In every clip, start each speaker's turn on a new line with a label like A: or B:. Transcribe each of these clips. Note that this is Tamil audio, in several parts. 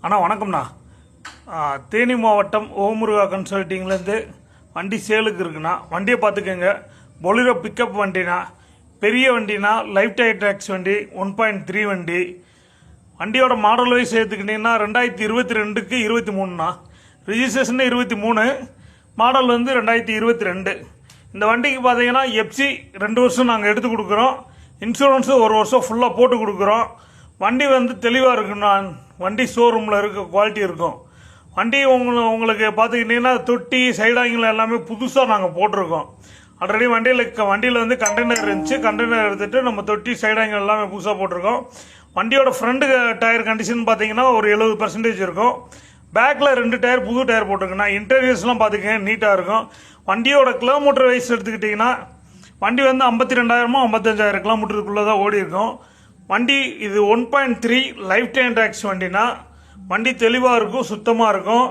A: அண்ணா வணக்கம்ண்ணா. தேனி மாவட்டம் ஓமுருகா கன்சல்ட்டிங்லேருந்து வண்டி சேலுக்கு இருக்குண்ணா. வண்டியை பார்த்துக்கோங்க. பொலிரோ பிக்கப் வண்டினா, பெரிய வண்டினா லைஃப் டயர் டேக்ஸ் வண்டி 1.3 வண்டி. வண்டியோட மாடல் வைஸ் எடுத்துக்கிட்டிங்கன்னா 2022க்கு 23ண்ணா. ரிஜிஸ்ட்ரேஷன் 23, மாடல் வந்து 2022. இந்த வண்டிக்கு பார்த்தீங்கன்னா எஃப்சி 2 வருஷம் நாங்கள் எடுத்து கொடுக்குறோம். இன்சூரன்ஸு 1 வருஷம் ஃபுல்லாக போட்டு கொடுக்குறோம். வண்டி வந்து தெளிவாக இருக்குண்ணா. வண்டி ஷோரூமில் இருக்க குவாலிட்டி இருக்கும். வண்டி உங்களுக்கு பார்த்துக்கிட்டிங்கன்னா தொட்டி சைடாங்கில் எல்லாமே புதுசாக நாங்கள் போட்டிருக்கோம். ஆல்ரெடி வண்டியில் வந்து கண்டெய்னர் இருந்துச்சு. கண்டெய்னர் எடுத்துகிட்டு நம்ம தொட்டி சைடாங்கில் எல்லாமே புதுசாக போட்டிருக்கோம். வண்டியோட ஃப்ரண்ட் டயர் கண்டிஷன் பார்த்தீங்கன்னா ஒரு 70% இருக்கும். பேக்கில் 2 டயர் புது டயர் போட்டிருக்குண்ணா. இன்டீரியர்ஸ்லாம் பார்த்துக்கங்க, நீட்டாக இருக்கும். வண்டியோட கிலோமீட்டர் வைஸ் எடுத்துக்கிட்டிங்கன்னா வண்டி வந்து 52,000 55,000 கிலோமீட்டருக்குள்ளே தான் ஓடி இருக்கும். வண்டி இது 1.3 லைஃப் டைம் டேக்ஸ் வண்டினா, வண்டி தெளிவாக இருக்கும், சுத்தமாக இருக்கும்.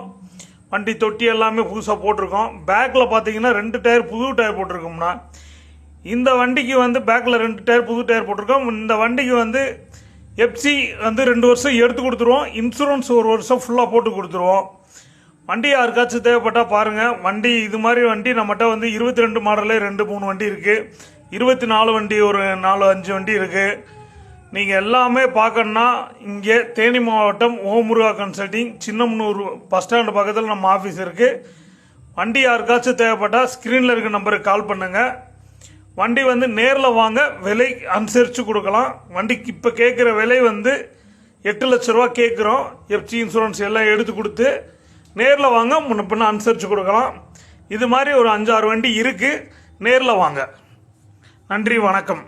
A: வண்டி தொட்டி எல்லாமே புதுசாக போட்டிருக்கோம். பேக்கில் பார்த்தீங்கன்னா 2 டயர் புது டயர் போட்டிருக்கோம்னா. இந்த வண்டிக்கு வந்து பேக்கில் 2 டயர் புது டயர் போட்டிருக்கோம். இந்த வண்டிக்கு வந்து எஃப்சி வந்து 2 வருஷம் எடுத்து கொடுத்துருவோம். இன்சூரன்ஸ் 1 வருஷம் ஃபுல்லாக போட்டு கொடுத்துருவோம். வண்டி யாருக்காச்சும் தேவைப்பட்டால் பாருங்கள். வண்டி இது மாதிரி வண்டி நம்மகிட்ட வந்து 22 மாடலே 2-3 வண்டி இருக்குது. 24 வண்டி ஒரு 4-5 வண்டி இருக்குது. நீங்கள் எல்லாமே பார்க்கணுன்னா இங்கே தேனி மாவட்டம் ஓமுருகா கன்சல்ட்டிங் சின்னமனூர் பஸ் ஸ்டாண்டு பக்கத்தில் நம்ம ஆஃபீஸ் இருக்குது. வண்டி யாருக்காச்சும் தேவைப்பட்டால் ஸ்க்ரீனில் இருக்க நம்பருக்கு கால் பண்ணுங்கள். வண்டி வந்து நேரில் வாங்க, விலை அனுசரித்து கொடுக்கலாம். வண்டிக்கு இப்போ கேட்குற விலை வந்து 8 லட்ச ரூபா கேட்குறோம். எஃப்சி இன்சூரன்ஸ் எல்லாம் எடுத்து கொடுத்து நேரில் வாங்க, முன்ன பின்ன அனுசரித்து கொடுக்கலாம். இது மாதிரி ஒரு 5-6 வண்டி இருக்குது. நேரில் வாங்க. நன்றி, வணக்கம்.